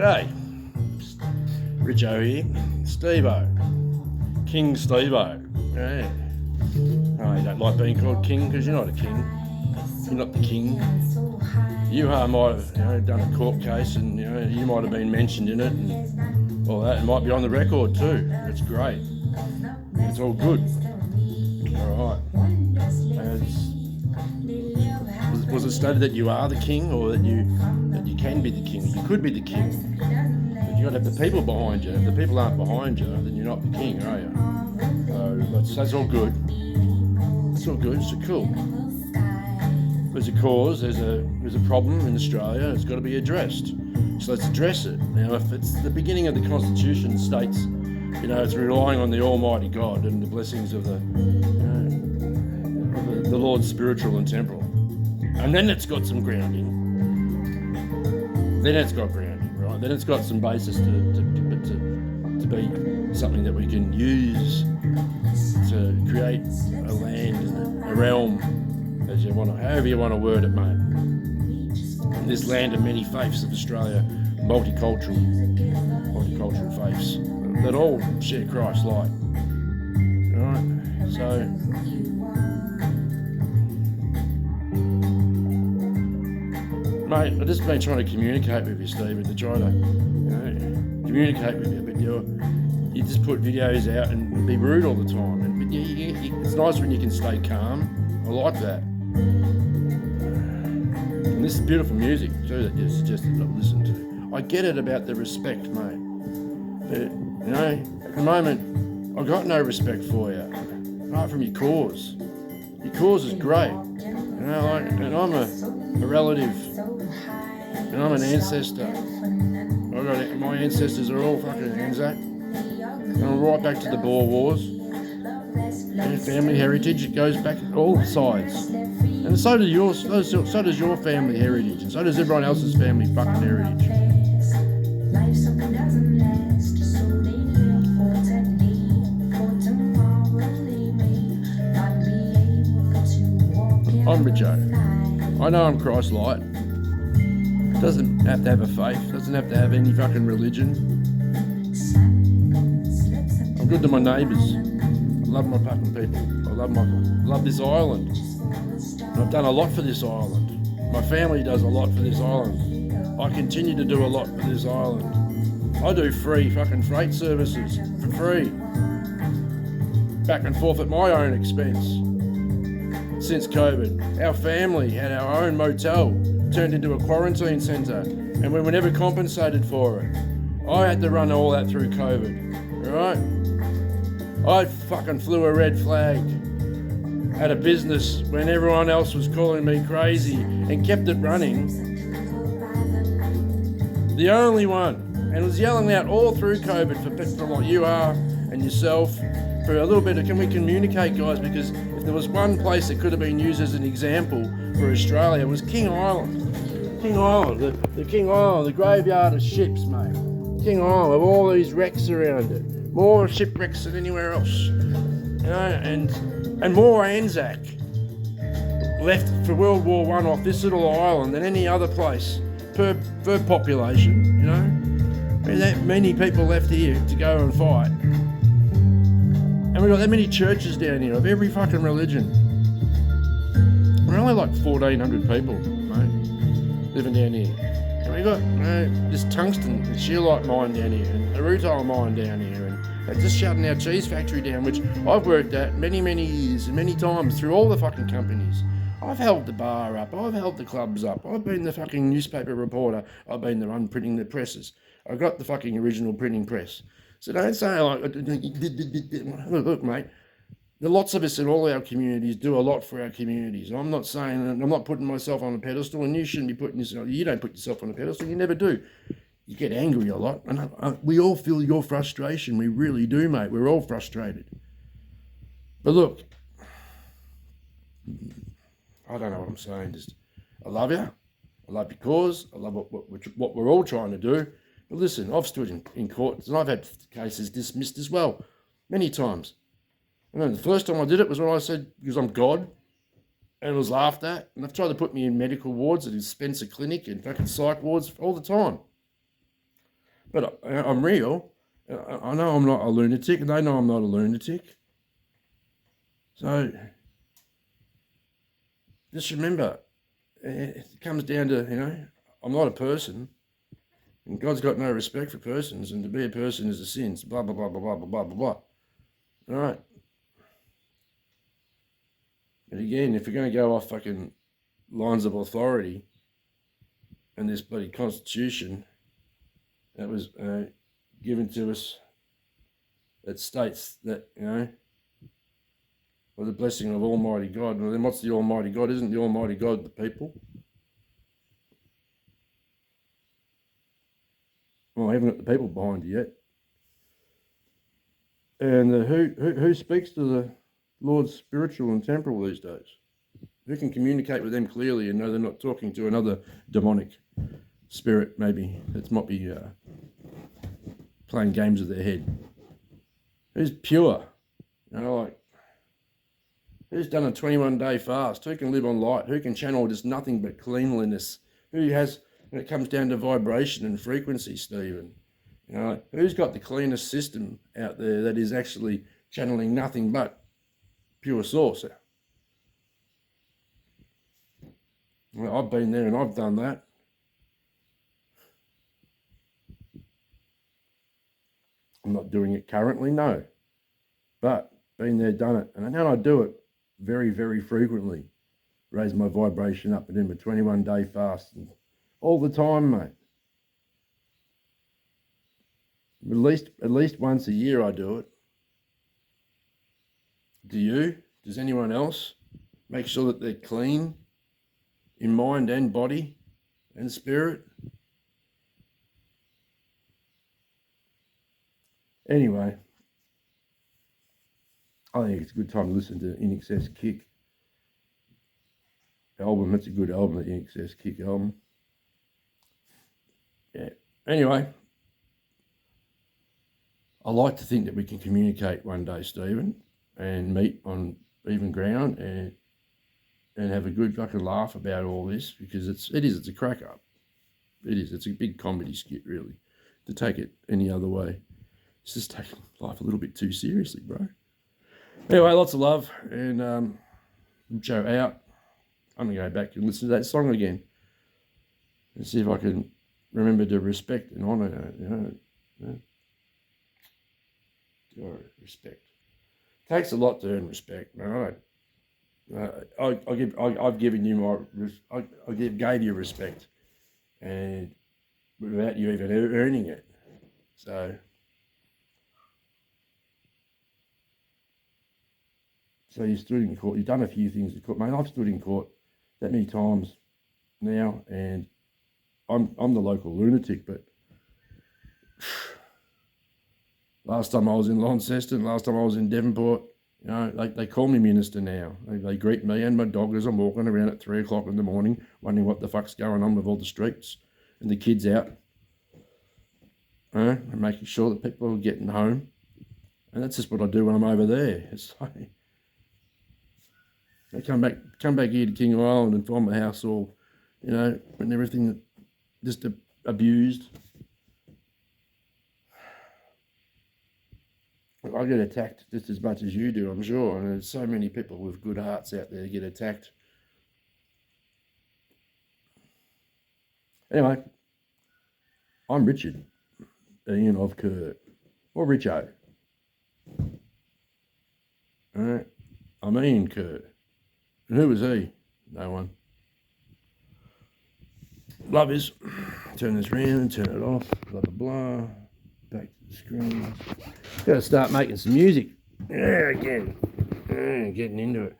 G'day, Richo here, Stevo, King Stevo. Yeah. Oh, you don't like being called king because you're not a king. You're not the king. You might have done a court case and you might have been mentioned in it and all that. It might be on the record too. That's great. It's all good. All right. Was it stated that you are the king, or that you can be the king? You could be the king, but you got to have the people behind you. If the people aren't behind you, then you're not the king, are you? So that's all good. It's all good. It's cool. There's a cause. There's a problem in Australia. It's got to be addressed. So let's address it. Now, if it's the beginning of the Constitution states, it's relying on the Almighty God and the blessings of the Lord spiritual and temporal. And then it's got some grounding. Then it's got grounding, right? Then it's got some basis to be something that we can use to create a land and a realm, as you want to, however you want to word it, mate. And this land of many faiths of Australia, multicultural faiths that all share Christ light. All right, so. Mate, I've just been trying to communicate with you, Stephen, to try to communicate with you, but you just put videos out and be rude all the time. But it's nice when you can stay calm. I like that. And this is beautiful music too that you suggested that I listen to. I get it about the respect, mate. But, at the moment, I've got no respect for you, apart from your cause. Your cause is great. And I'm a relative. And I'm an ancestor. My ancestors are all fucking Anzac. And I'm right back to the Boer Wars. And family heritage, it goes back all sides. And so does your family heritage, and so does everyone else's family fucking heritage. I'm Richo. I know I'm Christ-light. Doesn't have to have a faith, doesn't have to have any fucking religion. I'm good to my neighbours. I love my fucking people. I love this island. And I've done a lot for this island. My family does a lot for this island. I continue to do a lot for this island. I do free fucking freight services for free. Back and forth at my own expense. Since COVID, our family had our own motel turned into a quarantine centre, and we were never compensated for it. I had to run all that through COVID, right? I fucking flew a red flag at a business when everyone else was calling me crazy and kept it running. The only one, and was yelling out all through COVID for like you are and yourself, for a little bit of, can we communicate, guys? Because if there was one place that could have been used as an example for Australia, it was King Island. King Island, the King Island, the graveyard of ships, mate. King Island, with all these wrecks around it. More shipwrecks than anywhere else. And more Anzac left for World War I off this little island than any other place per population, There's that many people left here to go and fight. And we've got that many churches down here of every fucking religion. We're only like 1,400 people, mate, living down here. And we've got this tungsten, the scheelite mine down here, and a rutile mine down here, and they're just shutting our cheese factory down, which I've worked at many, many years and many times through all the fucking companies. I've held the bar up, I've held the clubs up, I've been the fucking newspaper reporter, I've been the one printing the presses. I've got the fucking original printing press. So don't say like, look, mate, the lots of us in all our communities do a lot for our communities. I'm not saying, I'm not putting myself on a pedestal, and you shouldn't be putting yourself, you don't put yourself on a pedestal, you never do. You get angry a lot, and we all feel your frustration, we really do, mate, we're all frustrated. But look, I don't know what I'm saying, just, I love you, I love your cause, I love what we're all trying to do. But listen, I've stood in court and I've had cases dismissed as well, many times. And then the first time I did it was when I said, because I'm God, and it was laughed at. And they've tried to put me in medical wards at Spencer Clinic and fucking psych wards all the time. But I'm real. I know I'm not a lunatic, and they know I'm not a lunatic. So just remember, it comes down to, I'm not a person, and God's got no respect for persons, and to be a person is a sin. So blah, blah, blah, blah, blah, blah, blah, blah. All right. But again, if you're going to go off fucking lines of authority and this bloody constitution that was given to us that states that, with the blessing of Almighty God. Well, then what's the Almighty God? Isn't the Almighty God the people? Well, I haven't got the people behind you yet. And who speaks to the Lord's spiritual and temporal these days? Who can communicate with them clearly and know they're not talking to another demonic spirit, maybe, that might be playing games with their head? Who's pure? Who's done a 21-day fast? Who can live on light? Who can channel just nothing but cleanliness? Who has, when it comes down to vibration and frequency, Stephen? Who's got the cleanest system out there that is actually channeling nothing but pure source? Well, I've been there and I've done that. I'm not doing it currently, no. But been there, done it. And now I do it very, very frequently. Raise my vibration up and in my 21-day fast. And all the time, mate. At least once a year I do it. Do you? Does anyone else? Make sure that they're clean in mind and body and spirit. Anyway, I think it's a good time to listen to In Excess Kick album. That's a good album, the In Excess Kick album. Yeah. Anyway, I like to think that we can communicate one day, Stephen, and meet on even ground and have a good fucking laugh about all this, because it's a crack up. It is. It's a big comedy skit, really. To take it any other way, it's just taking life a little bit too seriously, bro. Anyway, lots of love, and Joe out. I'm gonna go back and listen to that song again and see if I can remember to respect and honour. Respect takes a lot to earn respect, man. I've given you gave you respect, and without you even earning it. So you stood in court. You've done a few things in court, mate. I've stood in court that many times now, and I'm the local lunatic. But last time I was in Launceston, last time I was in Devonport, they call me minister now. They greet me and my dog as I'm walking around at 3 o'clock in the morning, wondering what the fuck's going on with all the streets and the kids out, and making sure that people are getting home. And that's just what I do when I'm over there. It's like, I come back here to King Island and find my house all, and everything just abused. I get attacked just as much as you do, I'm sure. And there's so many people with good hearts out there get attacked. Anyway, I'm Richard, Ian of Kerr, or Richo. All right, I'm Ian Kerr. And who was he? No one. Love is. Turn this round, turn it off, blah, blah, blah. Back to the screen. Got to start making some music. Yeah, again. Getting into it.